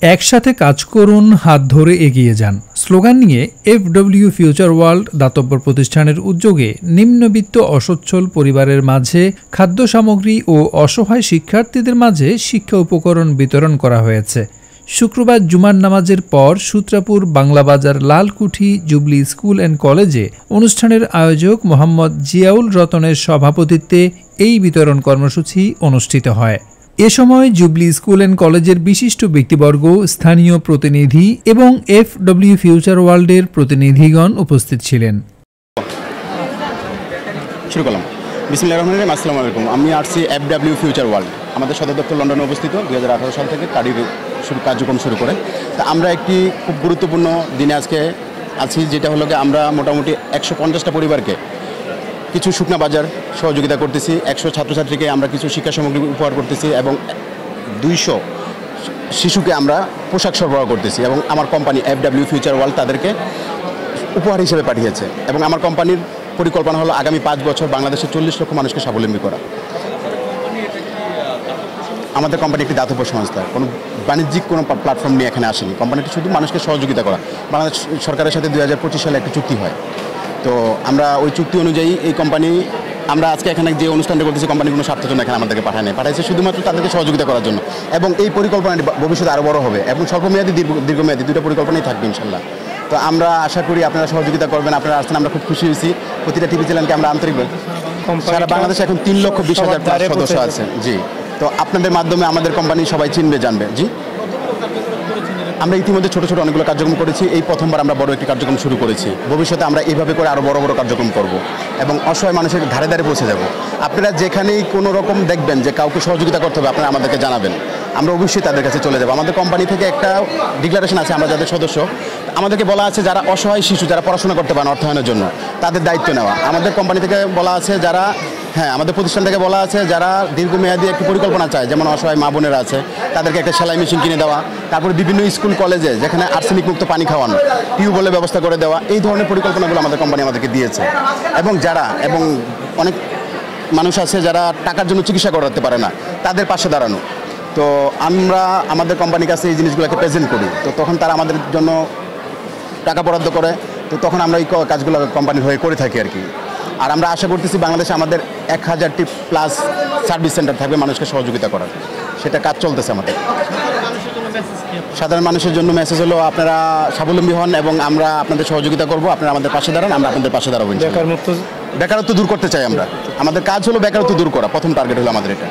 একসাথে কাজ করুন, হাত ধরে এগিয়ে যান স্লোগান নিয়ে এফডব্লিউ ফিউচার ওয়ার্ল্ড দাতব্য প্রতিষ্ঠানের উদ্যোগে নিম্নবিত্ত অসচ্ছল পরিবারের মাঝে খাদ্য সামগ্রী ও অসহায় শিক্ষার্থীদের মাঝে শিক্ষা উপকরণ বিতরণ করা হয়েছে। শুক্রবার জুমার নামাজের পর Sutrapur Banglabazar Lalkuthi jubilee school and কলেজে অনুষ্ঠানের আয়োজক মোহাম্মদ জিয়াউল রতনের সভাপতিত্বে এই বিতরণ কর্মসূচি অনুষ্ঠিত হয়। এ সময় জুবলি স্কুল অ্যান্ড কলেজের বিশিষ্ট ব্যক্তিবর্গ, স্থানীয় প্রতিনিধি এবং এফডব্লিউ ফিউচার ওয়ার্ল্ডের প্রতিনিধিগণ উপস্থিত ছিলেন। শুরু করলাম। বিসমিল্লাহির রহমানির রহিম। আসসালামু আলাইকুম। আমি আসছি এফডব্লিউ ফিউচার ওয়ার্ল্ড। আমাদের সদর দপ্তর লন্ডনে অবস্থিত। 2018 সাল থেকে কার্ডির কার্যক্রম শুরু করে। তা আমরা একটি খুব গুরুত্বপূর্ণ দিনে আজকে আছি, যেটা হলো আমরা মোটামুটি 150টা পরিবারকে কিছু শুকনা বাজার সহযোগিতা করতেছি। 100 ছাত্রছাত্রীকে আমরা কিছু শিক্ষা সামগ্রী উপহার করতেছি এবং 200 শিশুকে আমরা পোশাক সরবরাহ করতেছি এবং আমার কোম্পানি এফডব্লিউ ফিউচার ওয়ার্ল্ড তাদেরকে উপহার হিসেবে পাঠিয়েছে। এবং আমার কোম্পানির পরিকল্পনা হলো আগামী 5 বছর বাংলাদেশের 40 লক্ষ মানুষকে স্বাবলম্বী করা। আমাদের কোম্পানি একটি দাতব্য সংস্থা, কোনো বাণিজ্যিক কোনো প্ল্যাটফর্ম নিয়ে এখানে আসেনি। কোম্পানিটি শুধু মানুষকে সহযোগিতা করা। বাংলাদেশ সরকারের সাথে 2025 সালে একটি চুক্তি হয়। তো আমরা ওই চুক্তি অনুযায়ী এই কোম্পানি, আমরা আজকে এখানে যে অনুষ্ঠানটা করতেছি, কোম্পানি কোনো স্বার্থের জন্য এখানে আমাদেরকে পাঠাইছে শুধুমাত্র তাদেরকে সহযোগিতা করার জন্য। এবং এই পরিকল্পনাটি ভবিষ্যতে আরও বড় হবে এবং স্বল্পমেয়াদী দীর্ঘমেয়াদী দুটো পরিকল্পনাই থাকবে ইনশাল্লাহ। তো আমরা আশা করি আপনারা সহযোগিতা করবেন। আপনারা আসছেন, আমরা খুব খুশি হয়েছি। প্রতিটা টিভি চ্যানেলকে আমরা আন্তরিকভাবে, সারা বাংলাদেশে এখন 3,20,000 সদস্য আছে। জি, তো আপনাদের মাধ্যমে আমাদের কোম্পানি সবাই চিনবে, জানবে। জি, আমরা ইতিমধ্যে ছোটো ছোটো অনেকগুলো কার্যক্রম করেছি। এই প্রথমবার আমরা বড় একটি কার্যক্রম শুরু করেছি। ভবিষ্যতে আমরা এইভাবে করে আরও বড় বড় কার্যক্রম করব এবং অসহায় মানুষের ধারে ধারে পৌঁছে যাব। আপনারা যেখানেই কোনো রকম দেখবেন যে কাউকে সহযোগিতা করতে হবে, আপনারা আমাদেরকে জানাবেন। আমরা অবশ্যই তাদের কাছে চলে যাব। আমাদের কোম্পানি থেকে একটা ডিক্লারেশন আছে, আমরা যাদের সদস্য, আমাদেরকে বলা আছে যারা অসহায় শিশু, যারা পড়াশোনা করতে পারেন অর্থায়নের জন্য, তাদের দায়িত্ব নেওয়া। আমাদের কোম্পানি থেকে বলা আছে যারা, আমাদের প্রতিষ্ঠান থেকে বলা আছে যারা দীর্ঘমেয়াদী একটি পরিকল্পনা চায়, যেমন অসহায় মা বোনেরা আছে, তাদেরকে একটা সেলাই মেশিন কিনে দেওয়া। তারপরে বিভিন্ন স্কুল কলেজে যেখানে আর্সেনিক মুক্ত পানি খাওয়ানো, টিউবওয়েলের ব্যবস্থা করে দেওয়া। এই ধরনের পরিকল্পনাগুলো আমাদের কোম্পানি আমাদেরকে দিয়েছে। এবং অনেক মানুষ আছে যারা টাকার জন্য চিকিৎসা করাতে পারে না, তাদের পাশে দাঁড়ানো। তো আমরা আমাদের কোম্পানির কাছে এই জিনিসগুলোকে প্রেজেন্ট করি, তো তখন তারা আমাদের জন্য টাকা বরাদ্দ করে। তো তখন আমরা এই কাজগুলো কোম্পানির হয়ে করে থাকি আর কি। আর আমরা আশা করতেছি বাংলাদেশে আমাদের 1000টি প্লাস সার্ভিস সেন্টার থাকবে মানুষকে সহযোগিতা করার। সেটা কাজ চলতেছে আমাদের। সাধারণ মানুষের জন্য মেসেজ হলো আপনারা স্বাবলম্বী হন এবং আমরা আপনাদের সহযোগিতা করব। আপনারা আমাদের পাশে দাঁড়ান, আমরা আপনাদের পাশে দাঁড়াবো। বেকারত্ব দূর করতে চাই আমরা। আমাদের কাজ হলো বেকারত্ব দূর করা। প্রথম টার্গেট হলো আমাদের এটা।